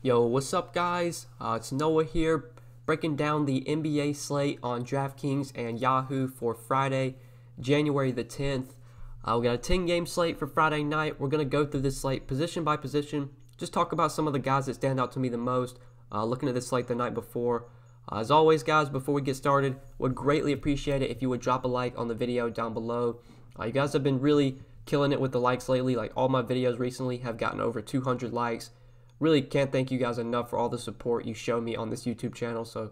Yo, what's up guys? It's Noah here, breaking down the NBA slate on Draftkings and Yahoo for Friday, January the 10th. We got a 10-game slate for Friday night. We're going to go through this slate position by position, just talk about some of the guys that stand out to me the most, looking at this slate the night before. As always guys, before we get started, would greatly appreciate it if you would drop a like on the video down below. You guys have been really killing it with the likes lately. Like, all my videos recently have gotten over 200 likes. Really can't thank you guys enough for all the support you show me on this YouTube channel. So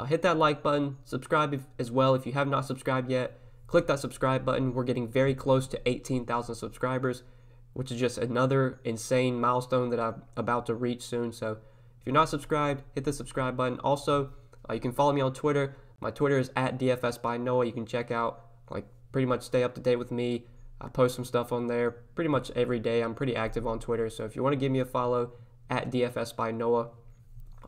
hit that like button, subscribe as well if you have not subscribed yet. Click that subscribe button. We're getting very close to 18,000 subscribers, which is just another insane milestone that I'm about to reach soon. So if you're not subscribed, hit the subscribe button. Also, you can follow me on Twitter. My Twitter is @DFSbyNoah. You can check out, pretty much stay up to date with me. I post some stuff on there pretty much every day. I'm pretty active on Twitter. So if you want to give me a follow, @DFSbyNoah.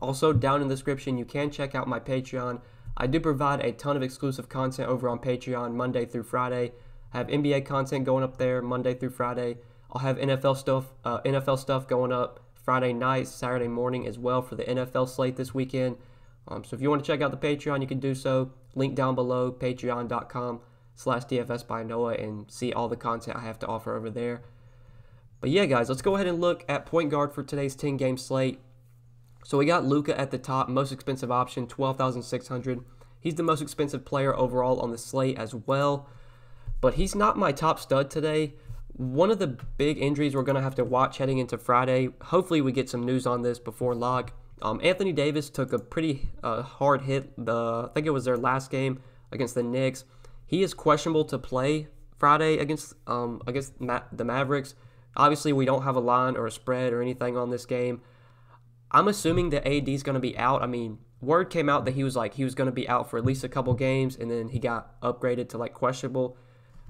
Also, down in the description, you can check out my Patreon. I do provide a ton of exclusive content over on Patreon Monday through Friday. I have NBA content going up there Monday through Friday. I'll have NFL stuff going up Friday night, Saturday morning as well for the NFL slate this weekend. So if you want to check out the Patreon, you can do so. Link down below, patreon.com/DFSbyNoah, and see all the content I have to offer over there. But yeah, guys, let's go ahead and look at point guard for today's 10-game slate. So we got Luka at the top, most expensive option, $12,600. He's the most expensive player overall on the slate as well. But he's not my top stud today. One of the big injuries we're going to have to watch heading into Friday. Hopefully we get some news on this before lock. Anthony Davis took a pretty hard hit. I think it was their last game against the Knicks. He is questionable to play Friday against the Mavericks. Obviously, we don't have a line or a spread or anything on this game. I'm assuming that AD is going to be out. I mean, word came out that he was going to be out for at least a couple games, and then he got upgraded to questionable.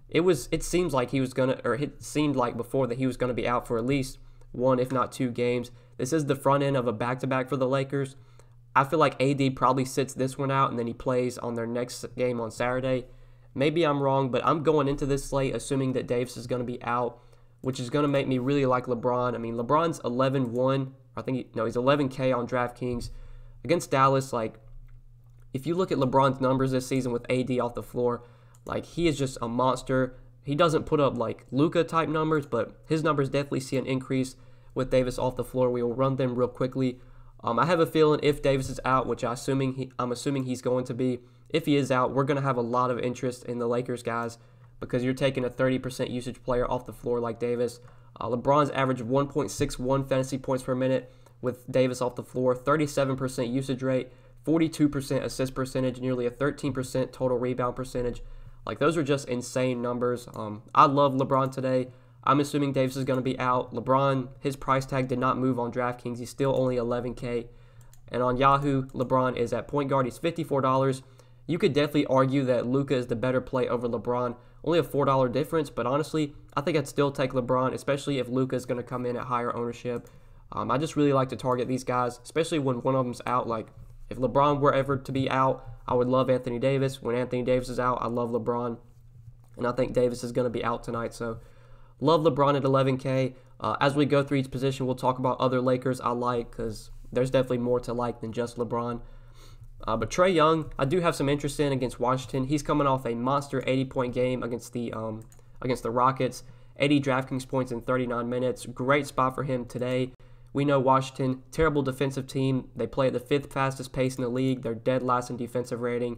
It seems like he was going to, or it seemed like before that he was going to be out for at least one, if not 2 games. This is the front end of a back-to-back for the Lakers. I feel like AD probably sits this one out, and then he plays on their next game on Saturday. Maybe I'm wrong, but I'm going into this slate assuming that Davis is going to be out, which is going to make me really like LeBron. I mean, LeBron's 11-1. He's 11K on Draftkings. Against Dallas, if you look at LeBron's numbers this season with AD off the floor, he is just a monster. He doesn't put up, Luka-type numbers, but his numbers definitely see an increase with Davis off the floor. We will run them real quickly. I have a feeling if Davis is out, which I'm assuming he's going to be, if he is out, we're going to have a lot of interest in the Lakers, guys, because you're taking a 30% usage player off the floor like Davis. LeBron's average of 1.61 fantasy points per minute with Davis off the floor, 37% usage rate, 42% assist percentage, nearly a 13% total rebound percentage. Those are just insane numbers. I love LeBron today. I'm assuming Davis is going to be out. LeBron, his price tag did not move on Draftkings. He's still only 11K. And on Yahoo, LeBron is at point guard. He's $54. You could definitely argue that Luka is the better play over LeBron. Only a $4 difference, but honestly, I think I'd still take LeBron, especially if Luka is going to come in at higher ownership. I just really like to target these guys, especially when one of them's out. If LeBron were ever to be out, I would love Anthony Davis. When Anthony Davis is out, I love LeBron. And I think Davis is going to be out tonight, so love LeBron at 11K. As we go through each position, we'll talk about other Lakers I like, because there's definitely more to like than just LeBron. But Trae Young, I do have some interest in against Washington. He's coming off a monster 80-point game against the Rockets. 80 Draftkings points in 39 minutes. Great spot for him today. We know Washington, terrible defensive team. They play at the 5th fastest pace in the league. They're dead last in defensive rating.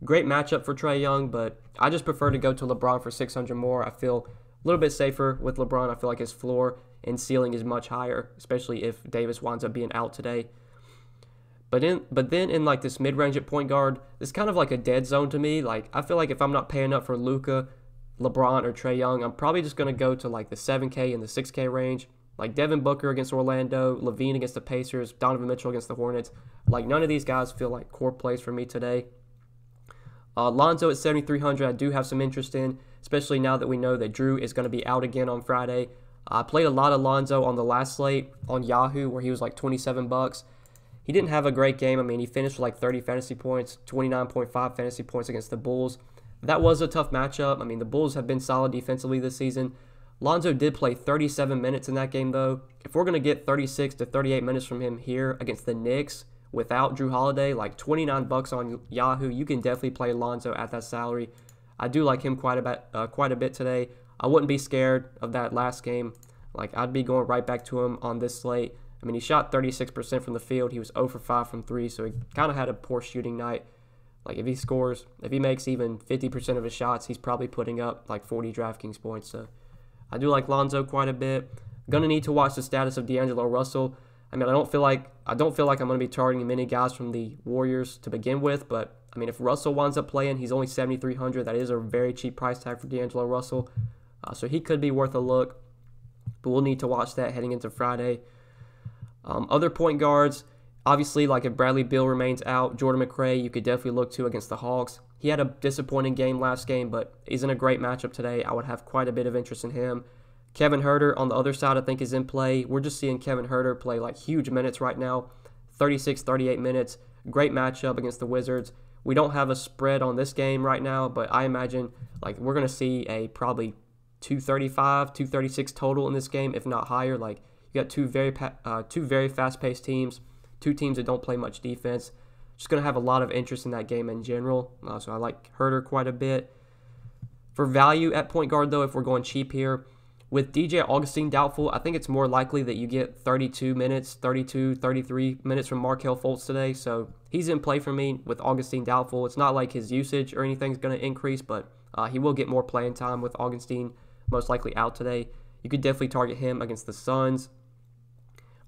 Great matchup for Trae Young, but I just prefer to go to LeBron for 600 more. I feel a little bit safer with LeBron. I feel like his floor and ceiling is much higher, especially if Davis winds up being out today. But then in this mid-range at point guard, it's kind of like a dead zone to me. I feel like if I'm not paying up for Luka, LeBron, or Trae Young, I'm probably just going to go to the 7K and the 6K range. Devin Booker against Orlando, Levine against the Pacers, Donovan Mitchell against the Hornets. None of these guys feel like core plays for me today. Lonzo at 7,300, I do have some interest in, especially now that we know that Drew is going to be out again on Friday. I played a lot of Lonzo on the last slate on Yahoo, where he was $27. He didn't have a great game. I mean, he finished with 30 fantasy points, 29.5 fantasy points against the Bulls. That was a tough matchup. I mean, the Bulls have been solid defensively this season. Lonzo did play 37 minutes in that game, though. If we're going to get 36 to 38 minutes from him here against the Knicks without Jrue Holiday, like $29 on Yahoo, you can definitely play Lonzo at that salary. I do like him quite a bit today. I wouldn't be scared of that last game. Like, I'd be going right back to him on this slate. I mean, he shot 36% from the field. He was 0 for 5 from 3, so he kind of had a poor shooting night. Like, if he makes even 50% of his shots, he's probably putting up like 40 DraftKings points. So I do like Lonzo quite a bit. Gonna need to watch the status of D'Angelo Russell. I mean, I don't feel like I'm gonna be targeting many guys from the Warriors to begin with, but I mean, if Russell winds up playing, he's only $7,300. That is a very cheap price tag for D'Angelo Russell, so he could be worth a look. But we'll need to watch that heading into Friday. Other point guards, obviously, like if Bradley Beal remains out, Jordan McRae, you could definitely look to against the Hawks. He had a disappointing game last game, but he's in a great matchup today. I would have quite a bit of interest in him. Kevin Huerter on the other side, I think, is in play. We're just seeing Kevin Huerter play like huge minutes right now, 36, 38 minutes. Great matchup against the Wizards. We don't have a spread on this game right now, but I imagine like we're going to see a probably 235, 236 total in this game, if not higher. Like, you got two very fast-paced teams, two teams that don't play much defense. Just going to have a lot of interest in that game in general. So I like Huerter quite a bit. For value at point guard, though, if we're going cheap here, with DJ Augustin doubtful, I think it's more likely that you get 32 minutes, 32, 33 minutes from Markelle Fultz today. So he's in play for me with Augustin doubtful. It's not like his usage or anything is going to increase, but he will get more playing time with Augustin most likely out today. You could definitely target him against the Suns.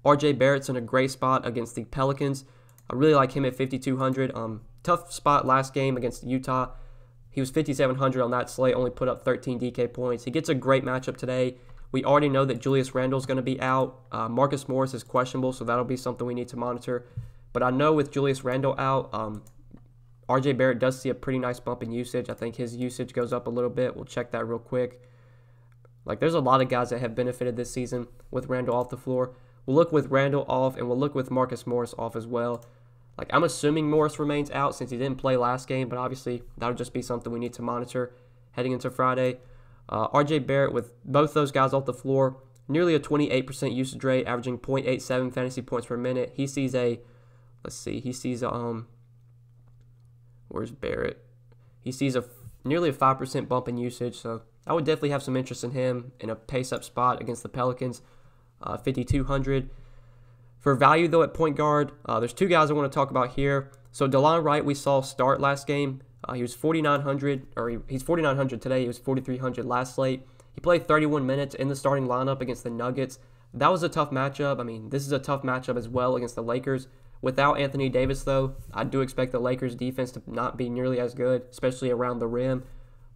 RJ Barrett's in a great spot against the Pelicans. I really like him at 5,200. Tough spot last game against Utah. He was 5,700 on that slate, only put up 13 DK points. He gets a great matchup today. We already know that Julius Randle's going to be out. Marcus Morris is questionable, so that'll be something we need to monitor. But I know with Julius Randle out, RJ Barrett does see a pretty nice bump in usage. I think his usage goes up a little bit. We'll check that real quick. Like, there's a lot of guys that have benefited this season with Randle off the floor. We'll look with Randle off, and we'll look with Marcus Morris off as well. Like, I'm assuming Morris remains out since he didn't play last game, but obviously that'll just be something we need to monitor heading into Friday. RJ Barrett, with both those guys off the floor, nearly a 28% usage rate, averaging 0.87 fantasy points per minute. He sees a, where's Barrett? He sees nearly a 5% bump in usage, so I would definitely have some interest in him in a pace-up spot against the Pelicans, 5,200. For value, though, at point guard, there's two guys I want to talk about here. So DELON Wright, we saw start last game. He was 4,900, or he's 4,900 today. He was 4,300 last slate. He played 31 minutes in the starting lineup against the Nuggets. That was a tough matchup. I mean, this is a tough matchup as well against the Lakers. Without Anthony Davis, though, I do expect the Lakers' defense to not be nearly as good, especially around the rim.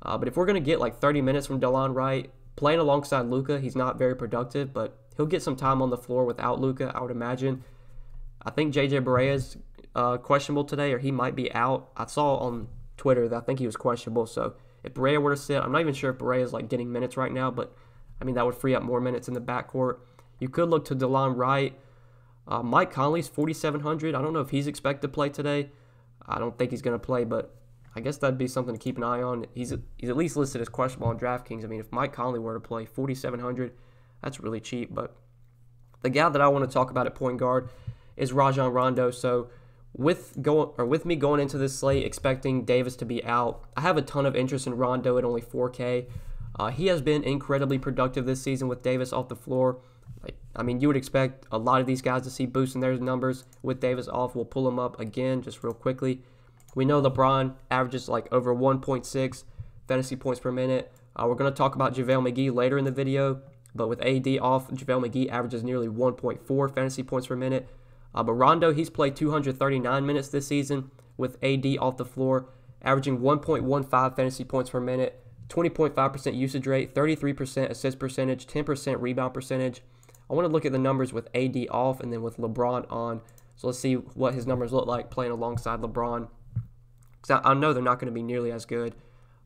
But if we're going to get like 30 minutes from DELON Wright, playing alongside Luka, he's not very productive, but he'll get some time on the floor without Luka, I would imagine. I think JJ Barea is questionable today, or he might be out. I saw on Twitter that I think he was questionable, so if Barea were to sit, I'm not even sure if Barea is like getting minutes right now, but I mean, that would free up more minutes in the backcourt. You could look to DELON Wright. Mike Conley's 4,700. I don't know if he's expected to play today. I don't think he's going to play, but I guess that'd be something to keep an eye on. He's at least listed as questionable on DraftKings. I mean, if Mike Conley were to play, 4,700, that's really cheap. But the guy that I want to talk about at point guard is RAJON Rondo. So with me going into this slate expecting Davis to be out, I have a ton of interest in Rondo at only 4K. He has been incredibly productive this season with Davis off the floor. I mean, you would expect a lot of these guys to see boosts in their numbers with Davis off. We'll pull them up again just real quickly. We know LeBron averages like over 1.6 fantasy points per minute. We're going to talk about JaVale McGee later in the video, but with AD off, JaVale McGee averages nearly 1.4 fantasy points per minute. But Rondo, he's played 239 minutes this season with AD off the floor, averaging 1.15 fantasy points per minute, 20.5% usage rate, 33% assist percentage, 10% rebound percentage. I want to look at the numbers with AD off and then with LeBron on. So let's see what his numbers look like playing alongside LeBron, because I know they're not going to be nearly as good.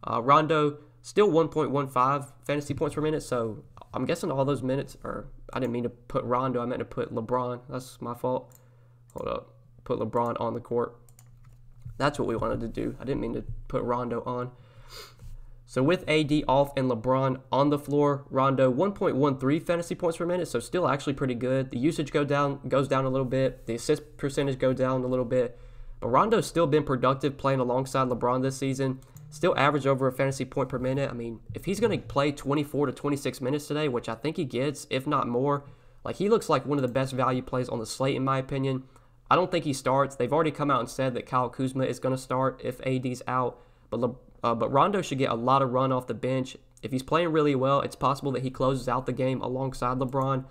Rondo, still 1.15 fantasy points per minute, so I'm guessing all those minutes are, I didn't mean to put Rondo, I meant to put LeBron. That's my fault. Hold up. Put LeBron on the court. That's what we wanted to do. I didn't mean to put Rondo on. So with AD off and LeBron on the floor, Rondo 1.13 fantasy points per minute, so still actually pretty good. The usage goes down a little bit. The assist percentage goes down a little bit. But Rondo's still been productive playing alongside LeBron this season. Still averaged over a fantasy point per minute. I mean, if he's going to play 24 to 26 minutes today, which I think he gets, if not more, like he looks like one of the best value plays on the slate in my opinion. I don't think he starts. They've already come out and said that Kyle Kuzma is going to start if AD's out. But Rondo should get a lot of run off the bench. If he's playing really well, it's possible that he closes out the game alongside LeBron.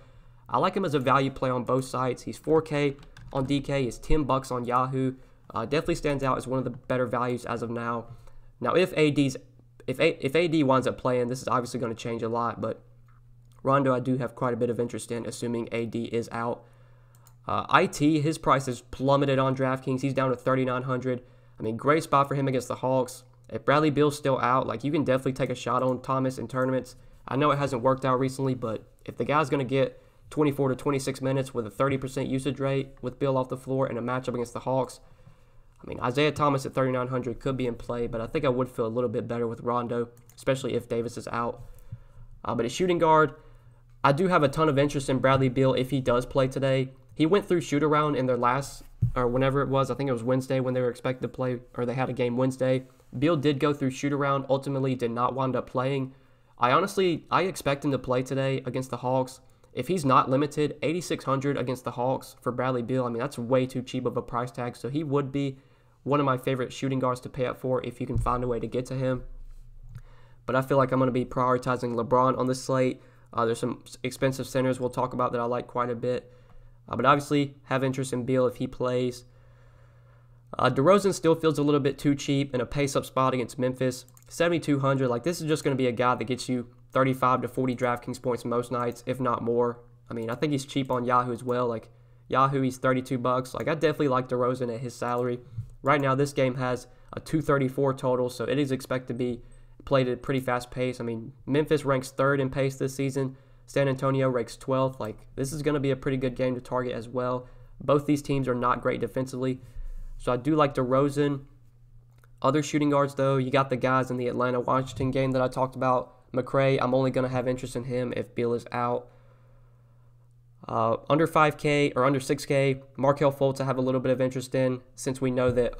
I like him as a value play on both sides. He's 4K on DK. He's $10 on Yahoo. Definitely stands out as one of the better values as of now. Now, if AD winds up playing, this is obviously going to change a lot. But Rondo, I do have quite a bit of interest in, assuming AD is out. IT, his price has plummeted on DraftKings. He's down to 3,900. I mean, great spot for him against the Hawks. If Bradley Beal's still out, like you can definitely take a shot on Thomas in tournaments. I know it hasn't worked out recently, but if the guy's going to get 24 to 26 minutes with a 30% usage rate with Beal off the floor in a matchup against the Hawks, I mean, Isaiah Thomas at 3,900 could be in play, but I think I would feel a little bit better with Rondo, especially if Davis is out. But at shooting guard, I do have a ton of interest in Bradley Beal if he does play today. He went through shoot around in their last, or whenever it was, I think it was Wednesday when they were expected to play, or they had a game Wednesday. Beal did go through shoot around, ultimately did not wind up playing. I expect him to play today against the Hawks. If he's not limited, 8,600 against the Hawks for Bradley Beal, I mean, that's way too cheap of a price tag, so he would be one of my favorite shooting guards to pay up for if you can find a way to get to him. But I feel like I'm going to be prioritizing LeBron on this slate. There's some expensive centers we'll talk about that I like quite a bit. But obviously, have interest in Beal if he plays. DeRozan still feels a little bit too cheap in a pace-up spot against Memphis. 7,200, like this is just going to be a guy that gets you 35 to 40 DraftKings points most nights, if not more. I mean, I think he's cheap on Yahoo as well. Like Yahoo, he's $32. Like I definitely like DeRozan at his salary. Right now, this game has a 234 total, so it is expected to be played at a pretty fast pace. I mean, Memphis ranks 3rd in pace this season. San Antonio ranks 12th. Like, this is going to be a pretty good game to target as well. Both these teams are not great defensively. So I do like DeRozan. Other shooting guards, though, you got the guys in the Atlanta-Washington game that I talked about. McRae, I'm only going to have interest in him if Beal is out. Under 5K or under 6K, Markelle Fultz I have a little bit of interest in since we know that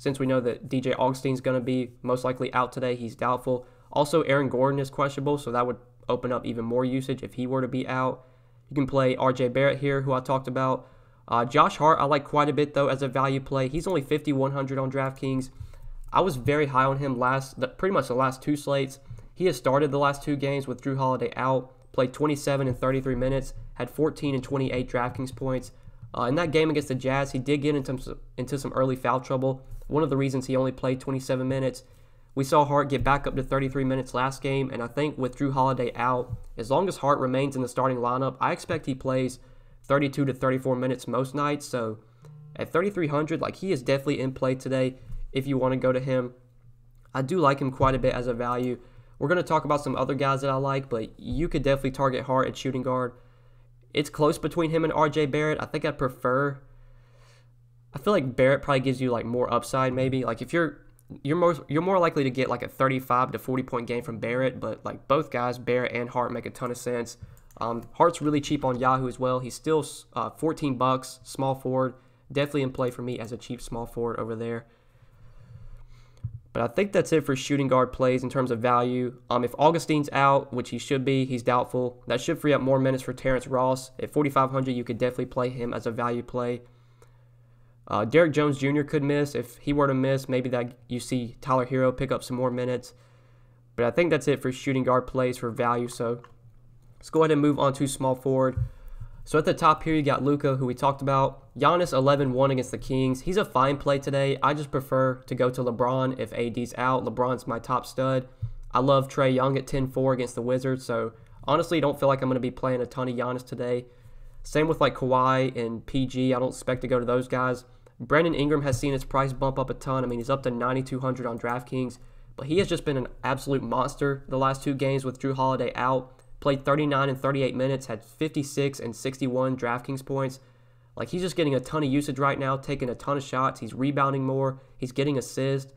DJ Augustin's going to be most likely out today. He's doubtful. Also, Aaron Gordon is questionable, so that would open up even more usage if he were to be out. You can play RJ Barrett here, who I talked about. Josh Hart I like quite a bit, though, as a value play. He's only 5,100 on DraftKings. I was very high on him pretty much the last 2 slates. He has started the last 2 games with Jrue Holiday out. Played 27 and 33 minutes, had 14 and 28 DraftKings points. In that game against the Jazz, he did get into some early foul trouble. One of the reasons he only played 27 minutes. We saw Hart get back up to 33 minutes last game, and I think with Jrue Holiday out, as long as Hart remains in the starting lineup, I expect he plays 32 to 34 minutes most nights. So at 3,300, like he is definitely in play today if you want to go to him. I do like him quite a bit as a value. We're going to talk about some other guys that I like, but you could definitely target Hart at shooting guard. It's close between him and RJ Barrett. I think I feel like Barrett probably gives you like more upside maybe. Like if you're more likely to get like a 35 to 40 point game from Barrett, but like both guys, Barrett and Hart, make a ton of sense. Hart's really cheap on Yahoo as well. He's still $14, small forward. Definitely in play for me as a cheap small forward over there. But I think that's it for shooting guard plays in terms of value. If Augustine's out, which he should be, he's doubtful. That should free up more minutes for Terrence Ross. At 4,500, you could definitely play him as a value play. Derrick Jones Jr. could miss. If he were to miss, maybe that you see Tyler Hero pick up some more minutes. But I think that's it for shooting guard plays for value. So let's go ahead and move on to small forward. So at the top here, you got Luka, who we talked about. Giannis 11-1 against the Kings. He's a fine play today. I just prefer to go to LeBron if AD's out. LeBron's my top stud. I love Trae Young at 10-4 against the Wizards. So honestly, don't feel like I'm going to be playing a ton of Giannis today. Same with like Kawhi and PG. I don't expect to go to those guys. Brandon Ingram has seen his price bump up a ton. I mean, he's up to 9,200 on DraftKings. But he has just been an absolute monster the last 2 games with Jrue Holiday out. Played 39 and 38 minutes, had 56 and 61 DraftKings points. Like, he's just getting a ton of usage right now, taking a ton of shots. He's rebounding more. He's getting assists.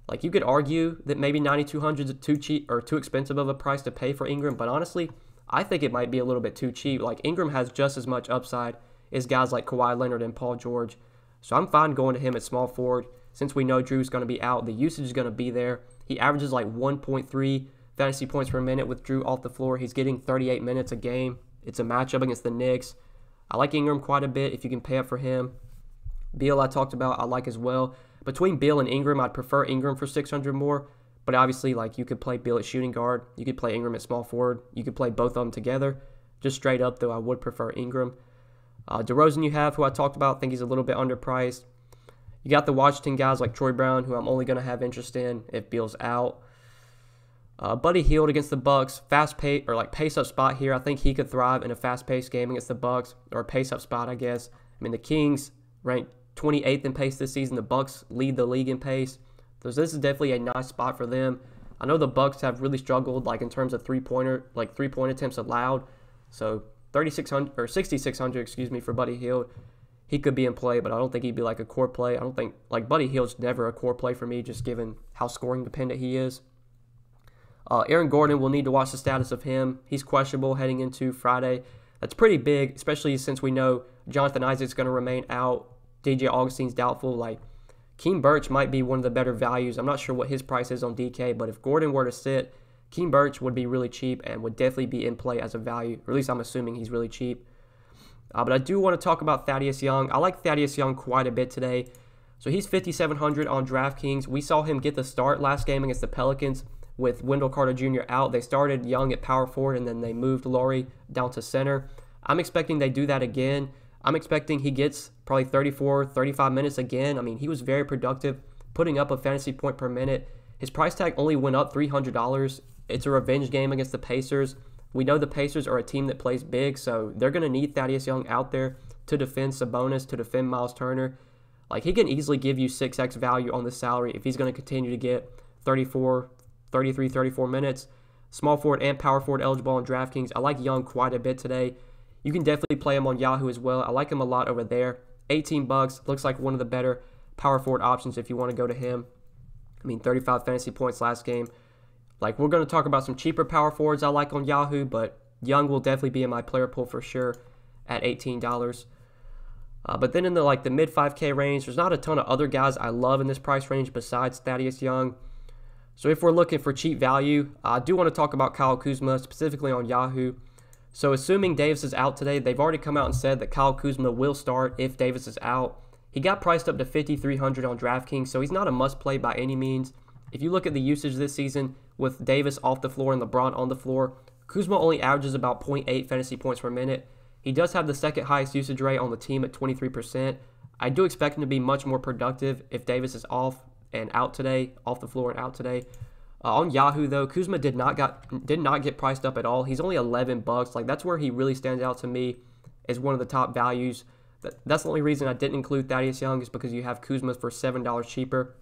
Like, you could argue that maybe 9,200 is too cheap or too expensive of a price to pay for Ingram, but honestly, I think it might be a little bit too cheap. Like, Ingram has just as much upside as guys like Kawhi Leonard and Paul George. So I'm fine going to him at small forward. Since we know Drew's going to be out, the usage is going to be there. He averages like 1.3 fantasy points per minute with Drew off the floor. He's getting 38 minutes a game. It's a matchup against the Knicks. I like Ingram quite a bit if you can pay up for him. Beal I talked about, I like as well. Between Beal and Ingram, I'd prefer Ingram for 600 more. But obviously, like, you could play Beal at shooting guard. You could play Ingram at small forward. You could play both of them together. Just straight up, though, I would prefer Ingram. DeRozan you have, who I talked about, I think he's a little bit underpriced. You got the Washington guys like Troy Brown, who I'm only going to have interest in if Beal's out. Buddy Hield against the Bucks, pace-up spot here. I think he could thrive in a fast-paced game against the Bucks, or a pace-up spot, I guess. I mean, the Kings ranked 28th in pace this season. The Bucks lead the league in pace. So this is definitely a nice spot for them. I know the Bucks have really struggled, like, in terms of three-point attempts allowed. So 6,600, excuse me, for Buddy Hield. He could be in play, but I don't think he'd be like a core play. I don't think, like, Buddy Hield's never a core play for me, just given how scoring dependent he is. Aaron Gordon, we'll need to watch the status of him. He's questionable heading into Friday. That's pretty big, especially since we know Jonathan Isaac's going to remain out. DJ Augustine's doubtful. Like, Keem Birch might be one of the better values. I'm not sure what his price is on DK, but if Gordon were to sit, Keem Birch would be really cheap and would definitely be in play as a value. Or at least I'm assuming he's really cheap. But I do want to talk about Thaddeus Young. I like Thaddeus Young quite a bit today. So he's 5,700 on DraftKings. We saw him get the start last game against the Pelicans with Wendell Carter Jr. out. They started Young at power forward, and then they moved Laurie down to center. I'm expecting they do that again. I'm expecting he gets probably 34, 35 minutes again. I mean, he was very productive, putting up a fantasy point per minute. His price tag only went up $300. It's a revenge game against the Pacers. We know the Pacers are a team that plays big, so they're going to need Thaddeus Young out there to defend Sabonis, to defend Miles Turner. Like, he can easily give you 6x value on the salary if he's going to continue to get 34 minutes. Small forward and power forward eligible on DraftKings. I like Young quite a bit today. You can definitely play him on Yahoo as well. I like him a lot over there. $18 looks like one of the better power forward options if you want to go to him. I mean, 35 fantasy points last game. Like, we're going to talk about some cheaper power forwards I like on Yahoo, but Young will definitely be in my player pool for sure at $18. But then in the mid 5K range, there's not a ton of other guys I love in this price range besides Thaddeus Young. So if we're looking for cheap value, I do want to talk about Kyle Kuzma, specifically on Yahoo. So assuming Davis is out today, they've already come out and said that Kyle Kuzma will start if Davis is out. He got priced up to 5,300 on DraftKings, so he's not a must-play by any means. If you look at the usage this season with Davis off the floor and LeBron on the floor, Kuzma only averages about 0.8 fantasy points per minute. He does have the second highest usage rate on the team at 23%. I do expect him to be much more productive if Davis is off and out today, off the floor and out today. On Yahoo, though, Kuzma did not get priced up at all. He's only $11. Like, that's where he really stands out to me as one of the top values. That's the only reason I didn't include Thaddeus Young, is because you have Kuzma for $7 cheaper.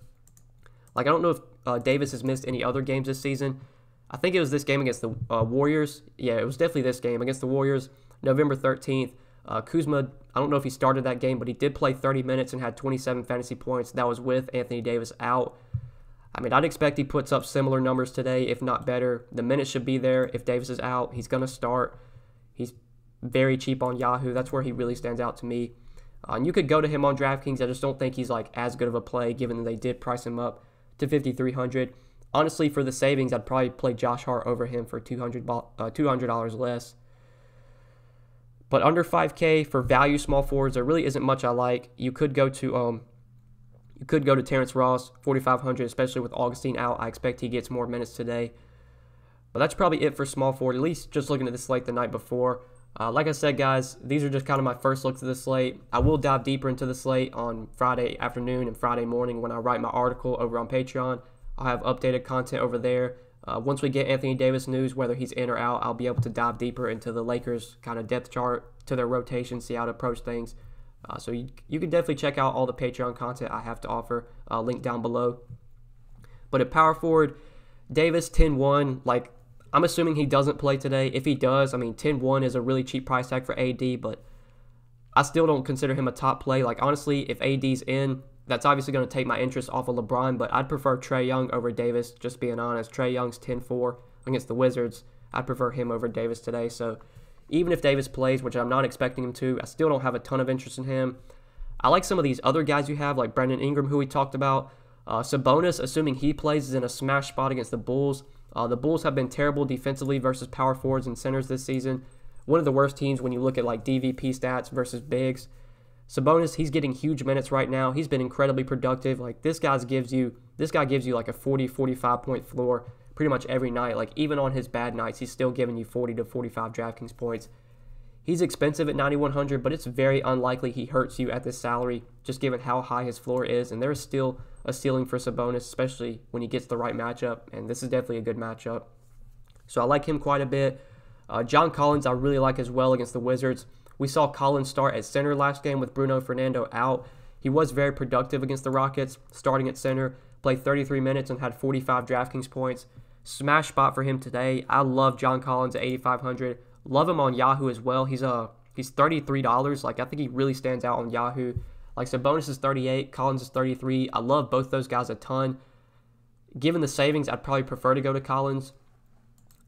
Like, I don't know if Davis has missed any other games this season. I think it was this game against the Warriors. Yeah, it was definitely this game against the Warriors, November 13th. Kuzma, I don't know if he started that game, but he did play 30 minutes and had 27 fantasy points. That was with Anthony Davis out. I mean, I'd expect he puts up similar numbers today, if not better. The minutes should be there. If Davis is out, he's going to start. He's very cheap on Yahoo. That's where he really stands out to me. And you could go to him on DraftKings. I just don't think he's as good of a play, given that they did price him up to 5,300. Honestly, for the savings, I'd probably play Josh Hart over him for $200 less. But under 5K for value small forwards, there really isn't much I like. You could go to Terrence Ross, 4,500, especially with Augustine out. I expect he gets more minutes today. But that's probably it for small forward, at least just looking at the slate the night before. Like I said, guys, these are just kind of my first looks at the slate. I will dive deeper into the slate on Friday afternoon and Friday morning when I write my article over on Patreon. I'll have updated content over there. Once we get Anthony Davis news, whether he's in or out, I'll be able to dive deeper into the Lakers' kind of depth chart, to their rotation, see how to approach things. So you can definitely check out all the Patreon content I have to offer, link down below. But at power forward, Davis, 10-1, like, I'm assuming he doesn't play today. If he does, I mean, 10-1 is a really cheap price tag for AD, but I still don't consider him a top play. Like, honestly, if AD's in, that's obviously going to take my interest off of LeBron, but I'd prefer Trae Young over Davis, just being honest. Trae Young's 10-4 against the Wizards. I'd prefer him over Davis today. So even if Davis plays, which I'm not expecting him to, I still don't have a ton of interest in him. I like some of these other guys you have, like Brandon Ingram, who we talked about. Sabonis, assuming he plays, is in a smash spot against the Bulls. The Bulls have been terrible defensively versus power forwards and centers this season. One of the worst teams when you look at like DVP stats versus bigs. Sabonis, he's getting huge minutes right now. He's been incredibly productive. Like this guy gives you like a 40, 45 point floor pretty much every night. Like even on his bad nights, he's still giving you 40 to 45 DraftKings points. He's expensive at 9,100, but it's very unlikely he hurts you at this salary, just given how high his floor is. And there's still a ceiling for Sabonis, especially when he gets the right matchup. And this is definitely a good matchup. So I like him quite a bit. John Collins I really like as well against the Wizards. We saw Collins start at center last game with Bruno Fernando out. He was very productive against the Rockets, starting at center, played 33 minutes and had 45 DraftKings points. Smash spot for him today. I love John Collins at 8,500. Love him on Yahoo as well. He's $33. Like I think he really stands out on Yahoo. Like Sabonis is 38, Collins is 33. I love both those guys a ton. Given the savings, I'd probably prefer to go to Collins.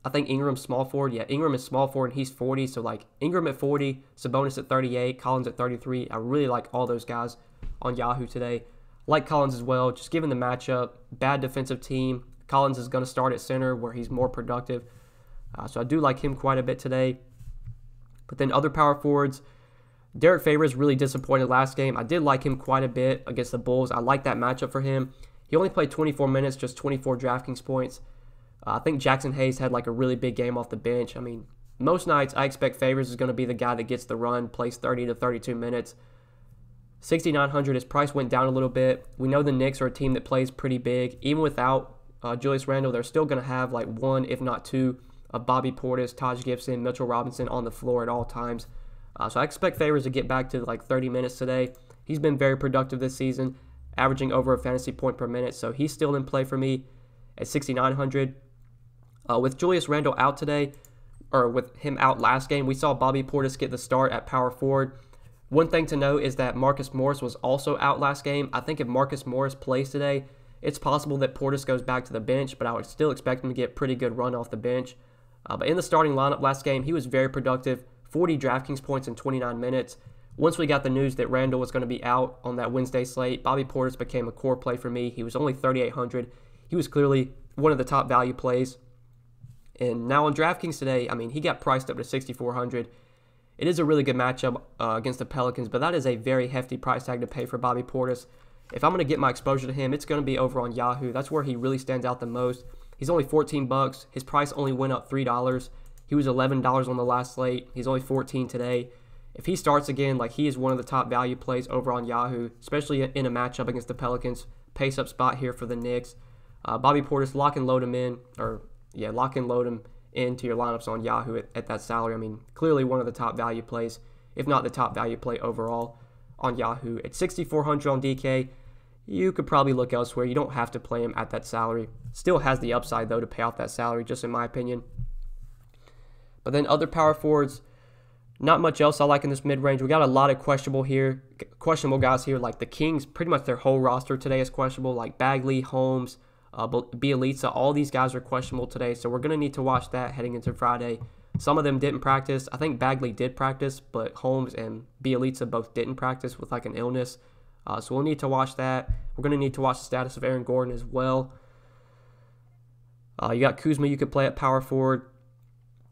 I think Ingram's small forward. Yeah, Ingram is small forward and he's 40. So like Ingram at 40, Sabonis at 38, Collins at 33. I really like all those guys on Yahoo today. Like Collins as well, just given the matchup. Bad defensive team. Collins is going to start at center where he's more productive. So I do like him quite a bit today. But then other power forwards, Derek Favors really disappointed last game. I did like him quite a bit against the Bulls. I like that matchup for him. He only played 24 minutes, just 24 DraftKings points. I think Jackson Hayes had like a really big game off the bench. I mean, most nights I expect Favors is going to be the guy that gets the run, plays 30 to 32 minutes. 6,900, his price went down a little bit. We know the Knicks are a team that plays pretty big. Even without Julius Randle, they're still going to have like one, if not two, of Bobby Portis, Taj Gibson, Mitchell Robinson on the floor at all times. So I expect Favors to get back to like 30 minutes today. He's been very productive this season, averaging over a fantasy point per minute. So he's still in play for me at 6,900. With Julius Randle out today, or with him out last game, we saw Bobby Portis get the start at power forward. One thing to note is that Marcus Morris was also out last game. I think if Marcus Morris plays today, it's possible that Portis goes back to the bench, but I would still expect him to get pretty good run off the bench. But in the starting lineup last game, he was very productive, 40 DraftKings points in 29 minutes. Once we got the news that Randle was going to be out on that Wednesday slate, Bobby Portis became a core play for me. He was only 3,800. He was clearly one of the top value plays. And now on DraftKings today, I mean, he got priced up to 6,400. It is a really good matchup against the Pelicans, but that is a very hefty price tag to pay for Bobby Portis. If I'm going to get my exposure to him, it's going to be over on Yahoo. That's where he really stands out the most. He's only $14. His price only went up $3. He was $11 on the last slate. He's only $14 today. If he starts again, like he is one of the top value plays over on Yahoo, especially in a matchup against the Pelicans. Pace up spot here for the Knicks. Bobby Portis, lock and load him into your lineups on Yahoo at that salary. I mean, clearly one of the top value plays, if not the top value play overall on Yahoo. At 6,400 on DK, you could probably look elsewhere. You don't have to play him at that salary. Still has the upside, though, to pay off that salary, just in my opinion. But then other power forwards, not much else I like in this mid-range. We got a lot of questionable guys here, like the Kings. Pretty much their whole roster today is questionable, like Bagley, Holmes, Bielitsa. All these guys are questionable today, so we're going to need to watch that heading into Friday. Some of them didn't practice. I think Bagley did practice, but Holmes and Bielitsa both didn't practice with like an illness. So we'll need to watch that. We're going to need to watch the status of Aaron Gordon as well. You got Kuzma you could play at power forward.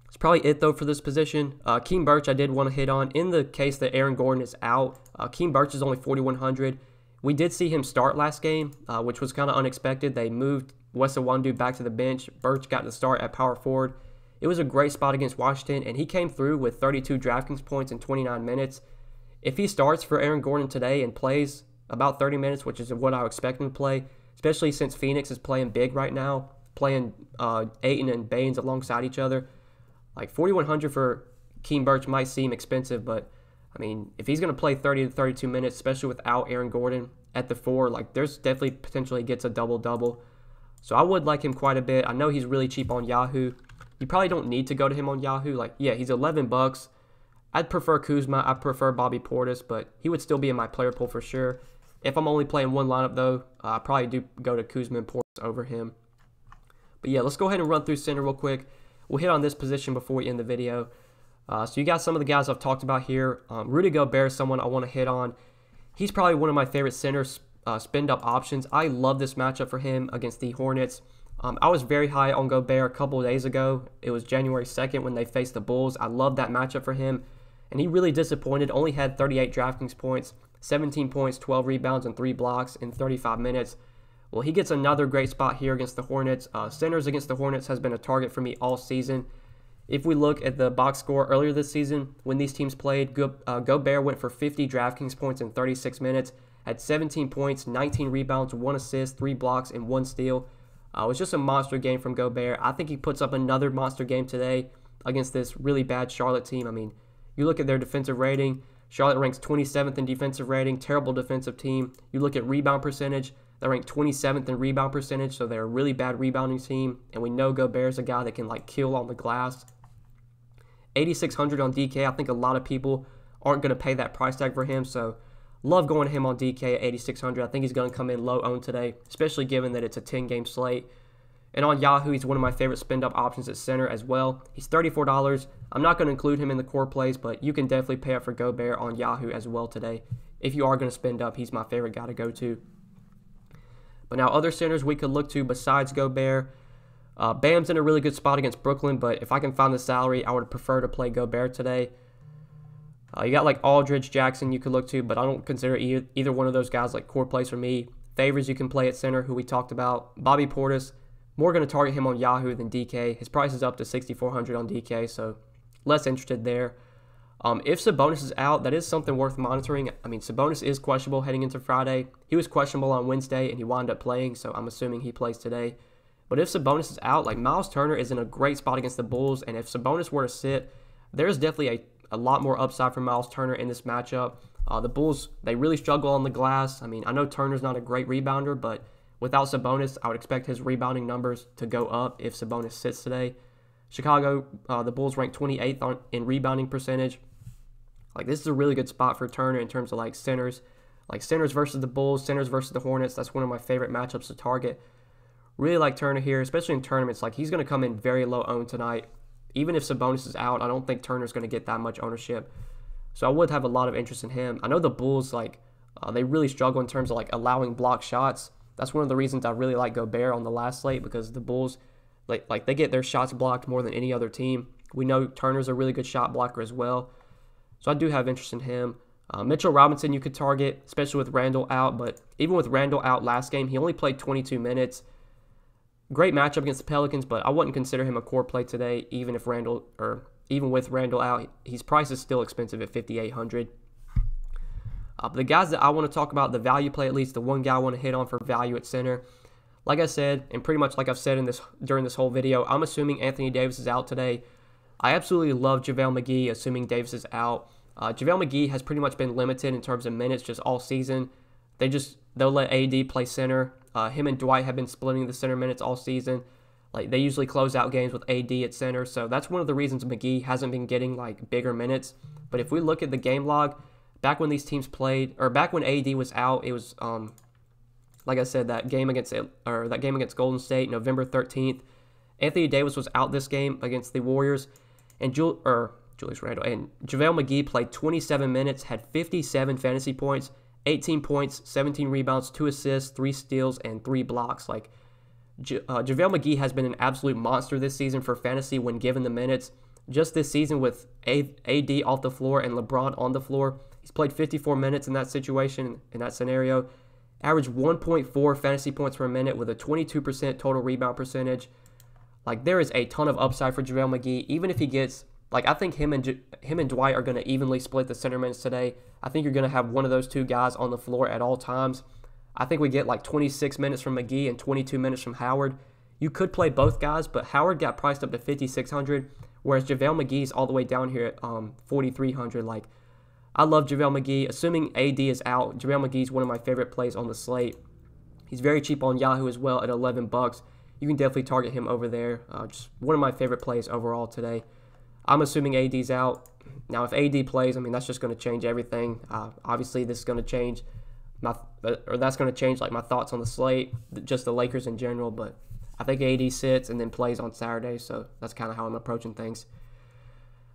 That's probably it, though, for this position. Keem Birch I did want to hit on. In the case that Aaron Gordon is out, Keem Birch is only 4,100. We did see him start last game, which was kind of unexpected. They moved Wes Iwundu back to the bench. Birch got to start at power forward. It was a great spot against Washington, and he came through with 32 DraftKings points in 29 minutes. If he starts for Aaron Gordon today and plays about 30 minutes, which is what I would expect him to play, especially since Phoenix is playing big right now, playing Ayton and Baines alongside each other, like 4,100 for Keem Birch might seem expensive, but I mean, if he's going to play 30 to 32 minutes, especially without Aaron Gordon at the 4, like there's definitely potentially gets a double-double. So I would like him quite a bit. I know he's really cheap on Yahoo. You probably don't need to go to him on Yahoo. Like, yeah, he's $11. I'd prefer Kuzma. I prefer Bobby Portis, but he would still be in my player pool for sure. If I'm only playing one lineup, though, I probably do go to Kuzma and Portis over him. But yeah, let's go ahead and run through center real quick. We'll hit on this position before we end the video. So you got some of the guys I've talked about here. Rudy Gobert is someone I want to hit on. He's probably one of my favorite centers spend-up options. I love this matchup for him against the Hornets. I was very high on Gobert a couple of days ago. It was January 2nd when they faced the Bulls. I love that matchup for him. And he really disappointed. Only had 38 DraftKings points, 17 points, 12 rebounds, and 3 blocks in 35 minutes. Well, he gets another great spot here against the Hornets. Centers against the Hornets has been a target for me all season. If we look at the box score earlier this season, when these teams played, Gobert went for 50 DraftKings points in 36 minutes, had 17 points, 19 rebounds, 1 assist, 3 blocks, and 1 steal. It was just a monster game from Gobert. I think he puts up another monster game today against this really bad Charlotte team. I mean, you look at their defensive rating, Charlotte ranks 27th in defensive rating, terrible defensive team. You look at rebound percentage, they rank 27th in rebound percentage, so they're a really bad rebounding team. And we know Gobert's a guy that can like kill on the glass. 8,600 on DK. I think a lot of people aren't going to pay that price tag for him, so love going to him on DK at 8,600. I think he's going to come in low owned today, especially given that it's a 10-game slate. And on Yahoo, he's one of my favorite spend-up options at center as well. He's $34. I'm not going to include him in the core plays, but you can definitely pay up for Gobert on Yahoo as well today. If you are going to spend up, he's my favorite guy to go to. But now other centers we could look to besides Gobert. Bam's in a really good spot against Brooklyn, but if I can find the salary, I would prefer to play Gobert today. You got like Aldridge, Jackson you could look to, but I don't consider either one of those guys like core plays for me. Favors you can play at center, who we talked about. Bobby Portis, more going to target him on Yahoo than DK. His price is up to 6,400 on DK, so less interested there. If Sabonis is out, that is something worth monitoring. I mean, Sabonis is questionable heading into Friday. He was questionable on Wednesday, and he wound up playing, so I'm assuming he plays today. But if Sabonis is out, like Miles Turner is in a great spot against the Bulls, and if Sabonis were to sit, there's definitely a lot more upside for Miles Turner in this matchup. The Bulls, they really struggle on the glass. I mean, I know Turner's not a great rebounder, but without Sabonis, I would expect his rebounding numbers to go up if Sabonis sits today. Chicago, the Bulls rank 28th in rebounding percentage. Like, this is a really good spot for Turner in terms of like centers. Like centers versus the Bulls, centers versus the Hornets. That's one of my favorite matchups to target. Really like Turner here, especially in tournaments. Like, he's going to come in very low owned tonight. Even if Sabonis is out, I don't think Turner's going to get that much ownership. So I would have a lot of interest in him. I know the Bulls, like, they really struggle in terms of like allowing block shots. That's one of the reasons I really like Gobert on the last slate, because the Bulls, like they get their shots blocked more than any other team. We know Turner's a really good shot blocker as well. So I do have interest in him. Mitchell Robinson you could target, especially with Randall out. But even with Randall out last game, he only played 22 minutes. Great matchup against the Pelicans, but I wouldn't consider him a core play today, even with Randall out. His price is still expensive at $5,800. But the guys that I want to talk about, the value play at least, the one guy I want to hit on for value at center, like I said, and pretty much like I've said during this whole video, I'm assuming Anthony Davis is out today. I absolutely love JaVale McGee, assuming Davis is out. JaVale McGee has pretty much been limited in terms of minutes just all season. They'll let AD play center. Him and Dwight have been splitting the center minutes all season. Like, they usually close out games with AD at center, so that's one of the reasons McGee hasn't been getting like bigger minutes. But if we look at the game log, back when these teams played, or back when AD was out, it was like I said, that game against Golden State, November 13th. Anthony Davis was out this game against the Warriors, and Julius Randle and JaVale McGee played 27 minutes, had 57 fantasy points, 18 points, 17 rebounds, 2 assists, 3 steals, and 3 blocks. Like, JaVale McGee has been an absolute monster this season for fantasy when given the minutes. Just this season with AD off the floor and LeBron on the floor, he's played 54 minutes in that situation, in that scenario. Averaged 1.4 fantasy points per minute with a 22% total rebound percentage. Like, there is a ton of upside for JaVale McGee. Even if he gets, like, I think him and Dwight are going to evenly split the center minutes today. I think you're going to have one of those two guys on the floor at all times. I think we get like 26 minutes from McGee and 22 minutes from Howard. You could play both guys, but Howard got priced up to $5,600, whereas JaVale McGee's all the way down here at $4,300. Like, I love JaVale McGee. Assuming AD is out, JaVale McGee's one of my favorite plays on the slate. He's very cheap on Yahoo as well at $11. You can definitely target him over there. Just one of my favorite plays overall today. I'm assuming AD's out. Now, if AD plays, I mean, that's just going to change everything. Obviously, this is going to change that's going to change like my thoughts on the slate, just the Lakers in general. But I think AD sits and then plays on Saturday, so that's kind of how I'm approaching things.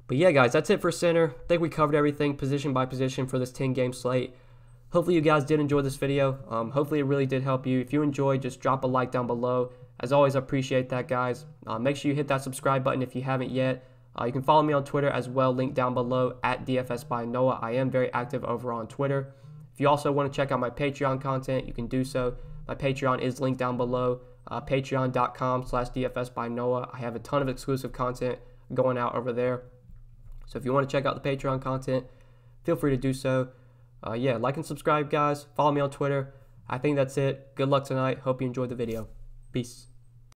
But yeah, guys, that's it for center. I think we covered everything position by position for this 10-game slate. Hopefully you guys did enjoy this video. Hopefully it really did help you. If you enjoyed, just drop a like down below. As always, I appreciate that, guys. Make sure you hit that subscribe button if you haven't yet. You can follow me on Twitter as well, link down below at DFS by Noah. I am very active over on Twitter. If you also want to check out my Patreon content, you can do so. My Patreon is linked down below, patreon.com/DFS by Noah. I have a ton of exclusive content going out over there. So if you want to check out the Patreon content, feel free to do so. Yeah, like and subscribe, guys. Follow me on Twitter. I think that's it. Good luck tonight. Hope you enjoyed the video. Peace.